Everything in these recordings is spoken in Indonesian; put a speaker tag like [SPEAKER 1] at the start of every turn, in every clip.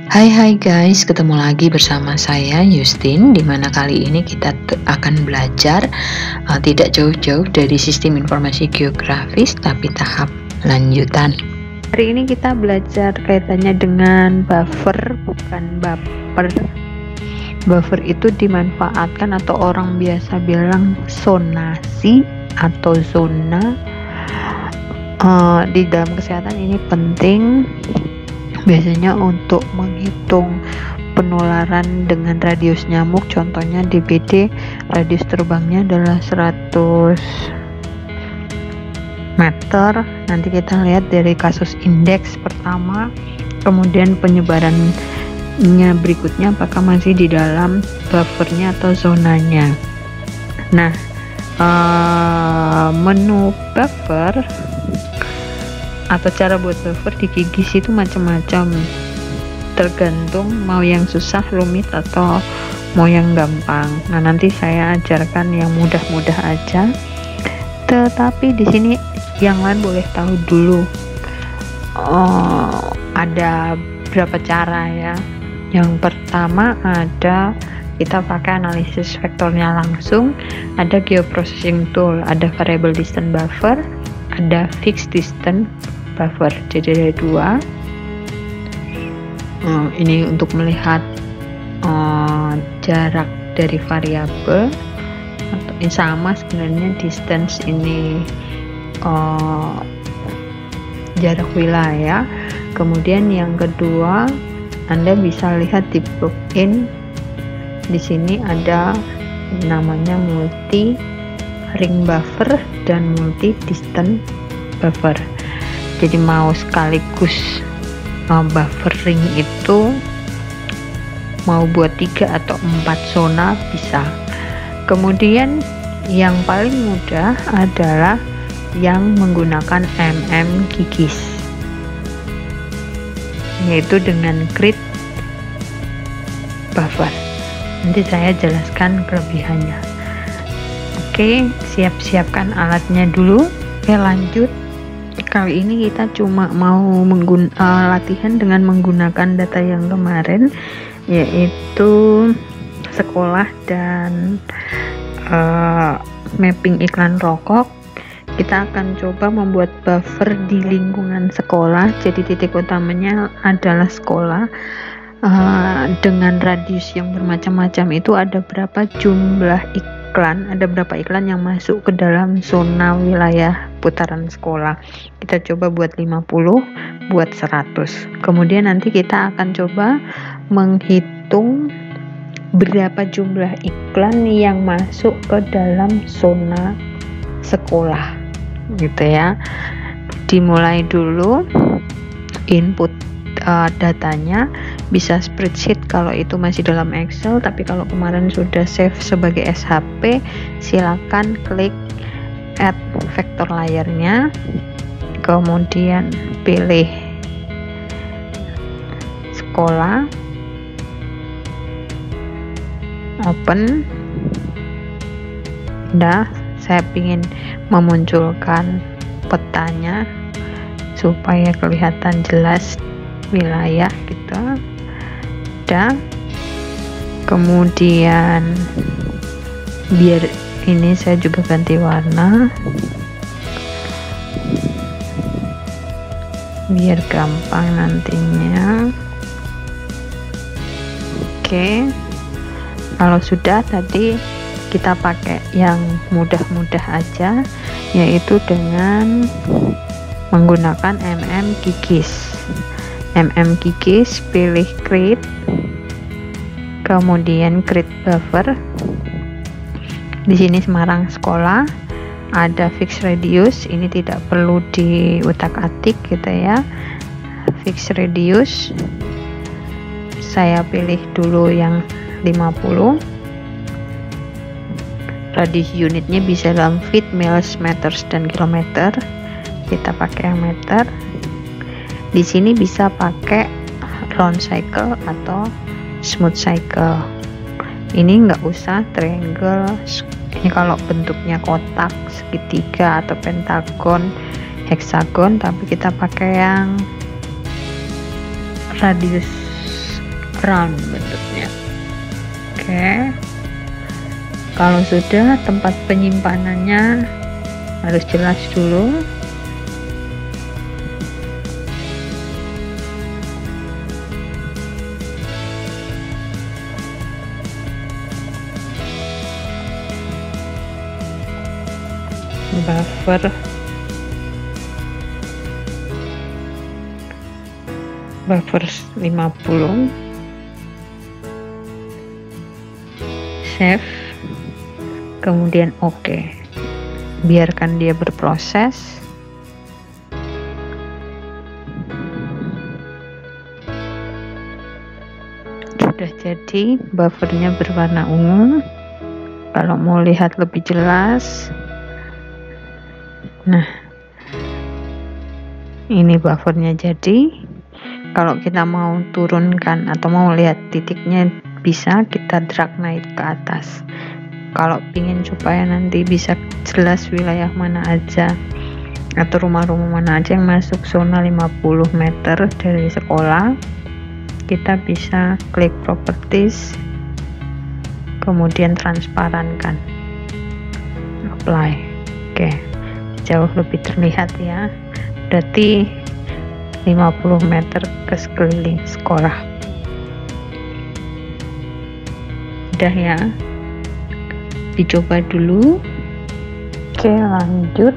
[SPEAKER 1] Hai guys, ketemu lagi bersama saya Yustin, di mana kali ini kita akan belajar tidak jauh-jauh dari sistem informasi geografis tapi tahap lanjutan. Hari ini kita belajar kaitannya dengan buffer, bukan baper. Buffer itu dimanfaatkan atau orang biasa bilang zonasi atau zona. Di dalam kesehatan ini penting, biasanya untuk menghitung penularan dengan radius nyamuk. Contohnya DBD, radius terbangnya adalah 100 meter. Nanti kita lihat dari kasus indeks pertama, kemudian penyebarannya berikutnya apakah masih di dalam buffernya atau zonanya. Nah, menu buffer atau cara buat buffer di Gigis itu macam-macam, tergantung mau yang susah, rumit, atau mau yang gampang. Nah, nanti saya ajarkan yang mudah-mudah aja, tetapi di sini yang lain boleh tahu dulu. Ada berapa cara ya. Yang pertama ada kita pakai analisis vektornya langsung, ada geoprocessing tool, ada variable distance buffer, ada fixed distance buffer. Jadi ada dua. Ini untuk melihat jarak dari variabel, atau ini sama sebenarnya, distance ini jarak wilayah. Kemudian yang kedua, Anda bisa lihat di plugin di sini ada namanya multi ring buffer dan multi distance buffer. Jadi mau sekaligus buffering itu mau buat 3 atau 4 zona bisa. Kemudian yang paling mudah adalah yang menggunakan Gigis, yaitu dengan grid buffer. Nanti saya jelaskan kelebihannya. Oke, siapkan alatnya dulu. Oke, lanjut. Kali ini kita cuma mau latihan dengan menggunakan data yang kemarin, yaitu sekolah dan mapping iklan rokok. Kita akan coba membuat buffer di lingkungan sekolah. Jadi titik utamanya adalah sekolah, dengan radius yang bermacam-macam. Itu ada berapa jumlah iklan, ada berapa iklan yang masuk ke dalam zona wilayah putaran sekolah. Kita coba buat 50, buat 100. Kemudian nanti kita akan coba menghitung berapa jumlah iklan yang masuk ke dalam zona sekolah, gitu ya. Dimulai dulu input datanya, bisa spreadsheet kalau itu masih dalam Excel, tapi kalau kemarin sudah save sebagai SHP, silakan klik add vektor layernya, kemudian pilih sekolah, open. Udah, saya ingin memunculkan petanya supaya kelihatan jelas wilayah kita. Udah, kemudian biar ini saya juga ganti warna biar gampang nantinya. Oke, kalau sudah, tadi kita pakai yang mudah-mudah aja, yaitu dengan menggunakan Gigis. Gigis, pilih create, kemudian create buffer. Di sini Semarang sekolah, ada fixed radius, ini tidak perlu diutak-atik gitu ya. Fixed radius saya pilih dulu yang 50. Radius unitnya bisa dalam feet, miles, meters, dan kilometer. Kita pakai yang meter. Di sini bisa pakai round cycle atau smooth cycle. Ini nggak usah triangle. Ini kalau bentuknya kotak, segitiga, atau pentagon, heksagon, tapi kita pakai yang radius round bentuknya. Oke, kalau sudah, tempat penyimpanannya harus jelas dulu. buffer 50, save, kemudian oke. Biarkan dia berproses. Sudah jadi, buffernya berwarna ungu. Kalau mau lihat lebih jelas, nah ini buffernya jadi. Kalau kita mau turunkan atau mau lihat titiknya, bisa kita drag naik ke atas. Kalau ingin supaya nanti bisa jelas wilayah mana aja atau rumah-rumah mana aja yang masuk zona 50 meter dari sekolah, kita bisa klik properties, kemudian transparankan, apply. Oke, jauh lebih terlihat ya, berarti 50 meter ke sekeliling sekolah. Udah ya, dicoba dulu. Oke, lanjut.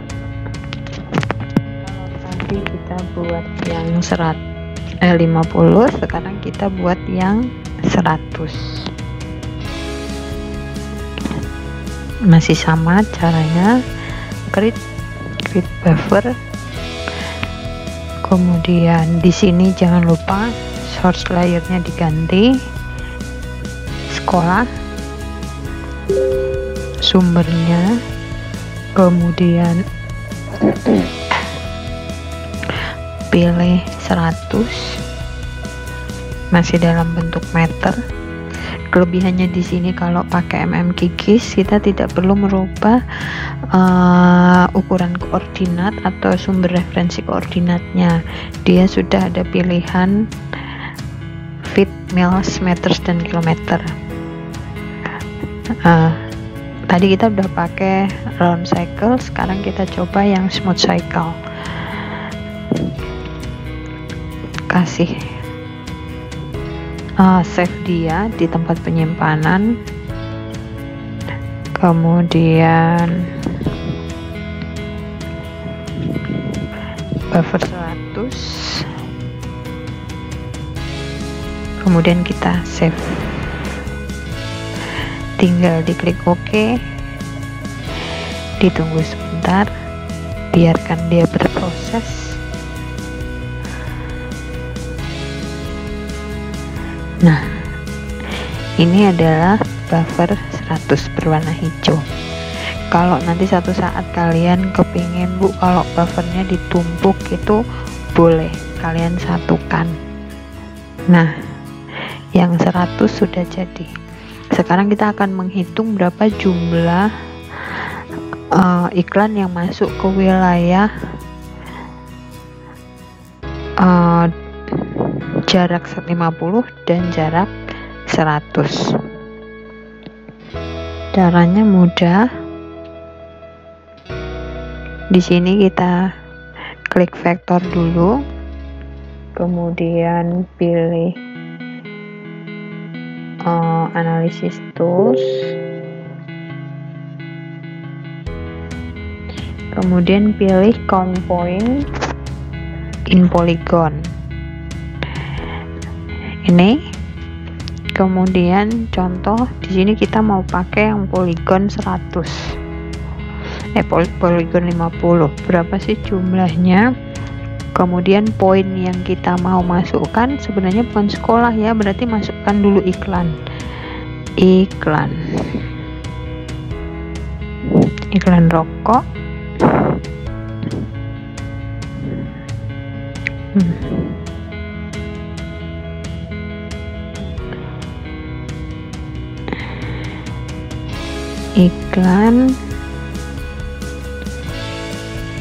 [SPEAKER 1] Kalau tadi kita buat yang 50, sekarang kita buat yang 100. Masih sama caranya, create buffer. Kemudian di sini jangan lupa source layernya diganti, sekolah, sumbernya, kemudian pilih 100, masih dalam bentuk meter. Kelebihannya di sini kalau pakai GIS, kita tidak perlu merubah ukuran koordinat atau sumber referensi koordinatnya. Dia sudah ada pilihan feet, miles, meters, dan kilometer. Tadi kita udah pakai round cycle, sekarang kita coba yang smooth cycle. Kasih save dia di tempat penyimpanan, kemudian buffer 100, kemudian kita save. Tinggal diklik OK, ditunggu sebentar, biarkan dia berproses. Nah, ini adalah buffer 100 berwarna hijau. Kalau nanti satu saat kalian kepingin, Bu, kalau buffernya ditumpuk, itu boleh kalian satukan. Nah, yang 100 sudah jadi. Sekarang kita akan menghitung berapa jumlah iklan yang masuk ke wilayah jarak 50 dan jarak 100. Caranya mudah. Di sini kita klik vektor dulu, kemudian pilih analysis tools, kemudian pilih count point in polygon. Ini kemudian contoh di sini kita mau pakai yang polygon 100, polygon 50. Berapa sih jumlahnya? Kemudian poin yang kita mau masukkan sebenarnya bukan sekolah ya, berarti masukkan dulu iklan rokok. Iklan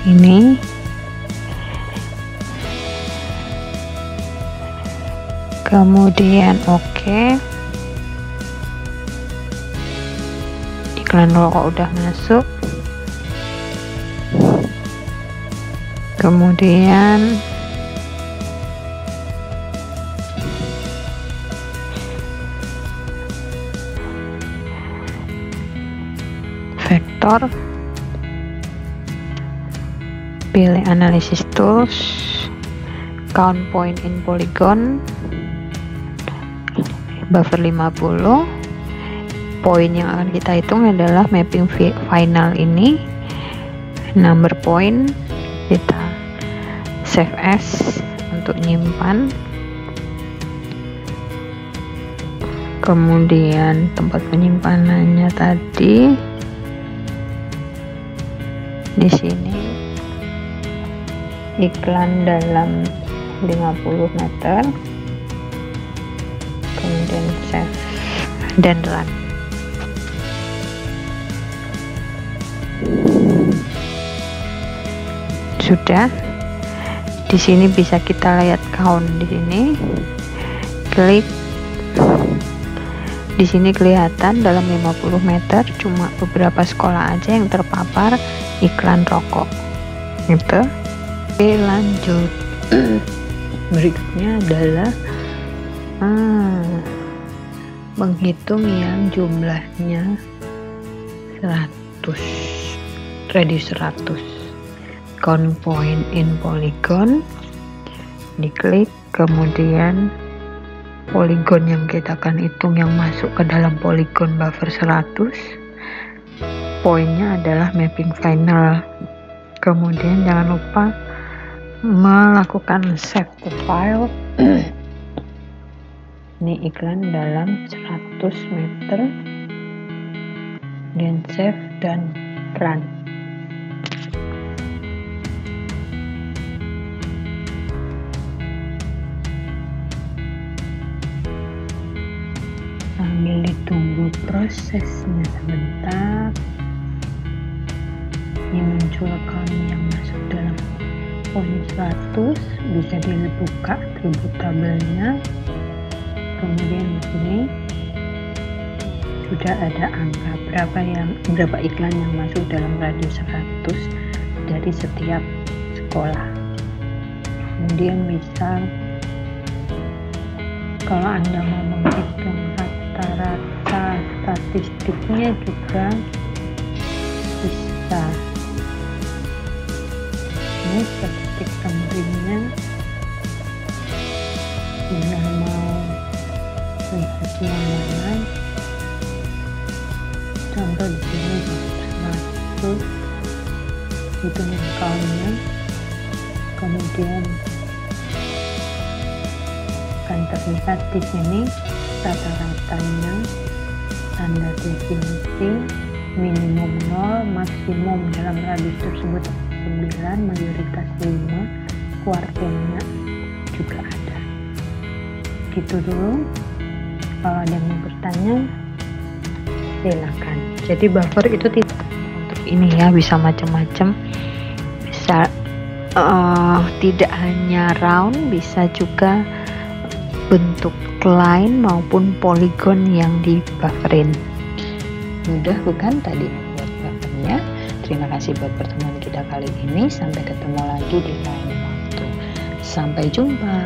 [SPEAKER 1] ini kemudian oke. Iklan rokok udah masuk, kemudian vektor, pilih analysis tools, count point in polygon, buffer 50. Poin yang akan kita hitung adalah mapping final ini, number point, kita save as untuk nyimpan, kemudian tempat penyimpanannya tadi di sini, iklan dalam 50 meter, kemudian save dan run. Sudah. Di sini bisa kita lihat count di sini. Klik. Di sini kelihatan dalam 50 meter cuma beberapa sekolah aja yang terpapar iklan rokok. Gitu. Oke, lanjut. Berikutnya adalah menghitung yang jumlahnya 100, radius 100. Count point in polygon, diklik, kemudian polygon yang kita akan hitung yang masuk ke dalam polygon buffer 100, poinnya adalah mapping final. Kemudian jangan lupa melakukan save to file. Ini iklan dalam 100 meter, dan save dan run. Sambil ditunggu prosesnya sebentar, ini muncul account yang masuk dalam poin 100, bisa dibuka atribut tabelnya, kemudian di sini sudah ada angka berapa iklan yang masuk dalam radius 100 dari setiap sekolah. Kemudian bisa, kalau Anda mau menghitung rata-rata statistiknya juga bisa. Ini statistik sampelnya, bila mau lihat yang mana, contoh di sini 100, hitung countnya, kemudian akan terlihat di sini rata-ratanya, tanda definisi, minimum 0, maksimum dalam radius tersebut 9, mayoritas 5, kuartilnya juga ada. Gitu dulu. Kalau ada yang mau bertanya, silakan. Jadi buffer itu tidak untuk ini ya, bisa macam-macam, bisa tidak hanya round, bisa juga bentuk line maupun polygon yang dibufferin. Mudah bukan tadi membuat buffernya? Terima kasih buat pertemuan kita kali ini. Sampai ketemu lagi di lain waktu. Sampai jumpa.